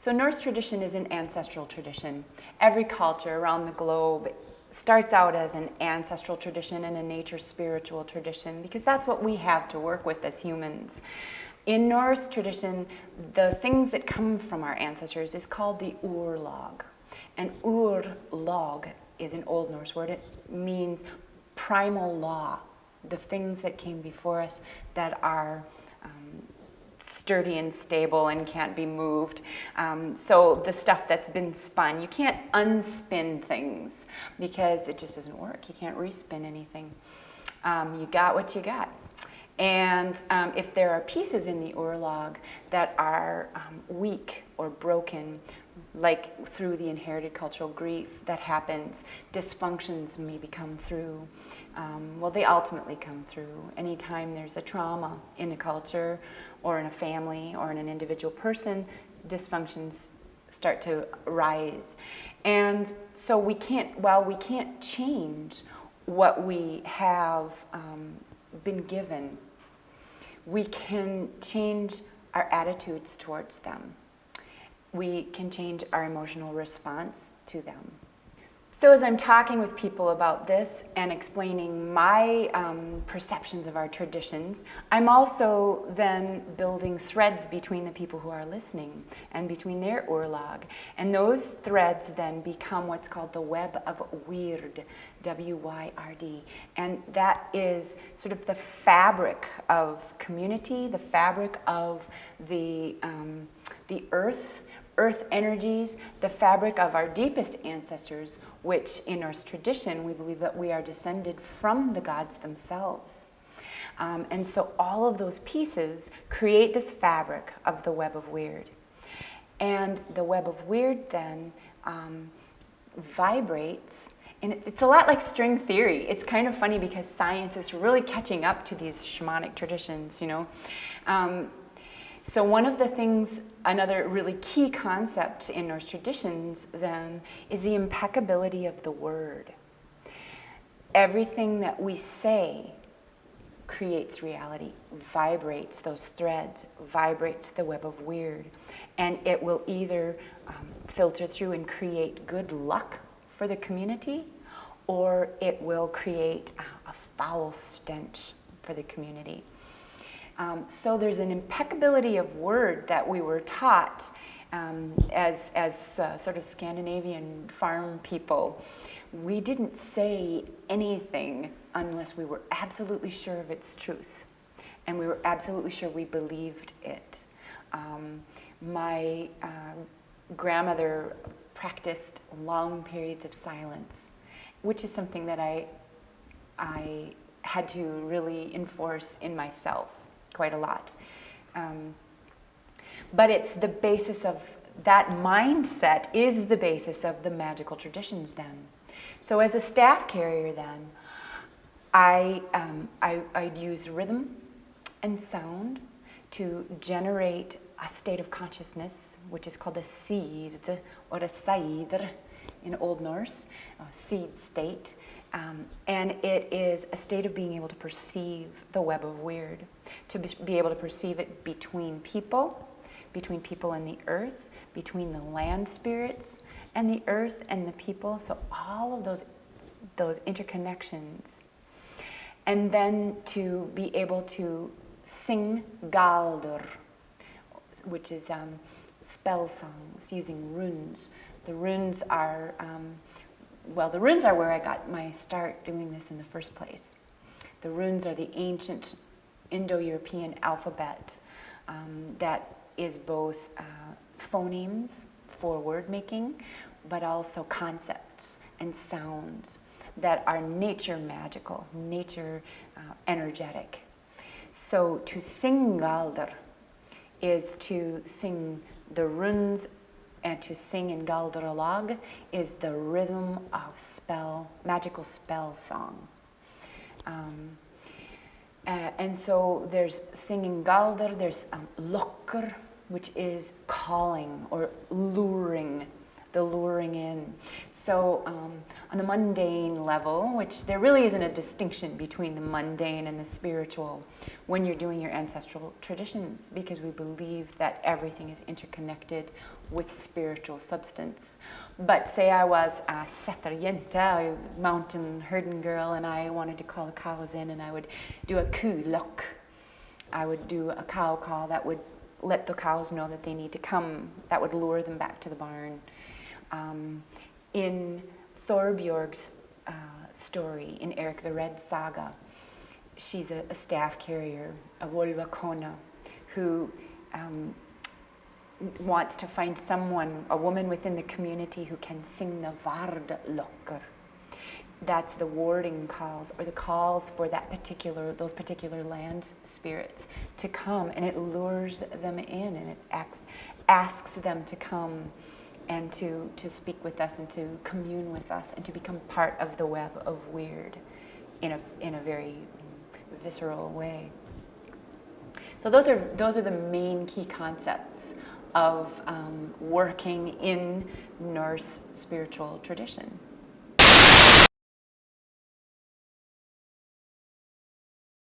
So Norse tradition is an ancestral tradition. Every culture around the globe starts out as an ancestral tradition and a nature spiritual tradition, because that's what we have to work with as humans. In Norse tradition, the things that come from our ancestors is called the Oorlg. And Oorlg is an Old Norse word. It means primal law, the things that came before us that are sturdy and stable and can't be moved. So the stuff that's been spun, you can't unspin things because it just doesn't work. You can't respin anything. You got what you got. And if there are pieces in the Oorlg that are weak or broken, like through the inherited cultural grief that happens, dysfunctions maybe come through. Well, they ultimately come through. Anytime there's a trauma in a culture or in a family or in an individual person, dysfunctions start to rise. And so we can't change what we have been given, we can change our attitudes towards them. We can change our emotional response to them. So as I'm talking with people about this and explaining my perceptions of our traditions, I'm also then building threads between the people who are listening and between their Oorlg. And those threads then become what's called the web of Wyrd, W-Y-R-D. And that is sort of the fabric of community, the fabric of the earth energies, the fabric of our deepest ancestors, which in Norse tradition we believe that we are descended from the gods themselves. And so all of those pieces create this fabric of the web of Wyrd. And the web of Wyrd then vibrates, and it's a lot like string theory. It's kind of funny because science is really catching up to these shamanic traditions, you know. So one of the things, another really key concept in Norse traditions then, is the impeccability of the word. Everything that we say creates reality, vibrates those threads, vibrates the web of Wyrd, and it will either filter through and create good luck for the community, or it will create a foul stench for the community. So there's an impeccability of word that we were taught as sort of Scandinavian farm people. We didn't say anything unless we were absolutely sure of its truth, and we were absolutely sure we believed it. My grandmother practiced long periods of silence, which is something that I had to really enforce in myself quite a lot. But it's the basis of that mindset is the basis of the magical traditions then. So as a staff carrier then, I'd use rhythm and sound to generate a state of consciousness, which is called a seed or a saidr in Old Norse, a seed state. And it is a state of being able to perceive the web of Wyrd, to be able to perceive it between people and the earth, between the land spirits and the earth and the people. So all of those interconnections. And then to be able to sing Galder, which is spell songs using runes. The runes are the runes are where I got my start doing this in the first place. The runes are the ancient Indo-European alphabet that is both phonemes for word making, but also concepts and sounds that are nature magical, nature energetic. So to sing Galder is to sing the runes, and to sing in Galder is the rhythm of magical spell song. And so there's singing Galder, there's Lokkr, which is calling or luring, the luring in. So on the mundane level, which there really isn't a distinction between the mundane and the spiritual when you're doing your ancestral traditions, because we believe that everything is interconnected with spiritual substance. But say I was a setterjente, a mountain herding girl, and I wanted to call the cows in, and I would do a Lokkr. I would do a cow call that would let the cows know that they need to come, that would lure them back to the barn. In Thorbjorg's story, in Eric the Red saga, she's a staff carrier, a Volva who wants to find someone, a woman within the community who can sing the Wyrd Lokkr. That's the warding calls, or the calls for those particular land spirits to come, and it lures them in, and it asks them to come and to speak with us and to commune with us and to become part of the web of Wyrd in a very visceral way. So those are the main key concepts of working in Norse spiritual tradition.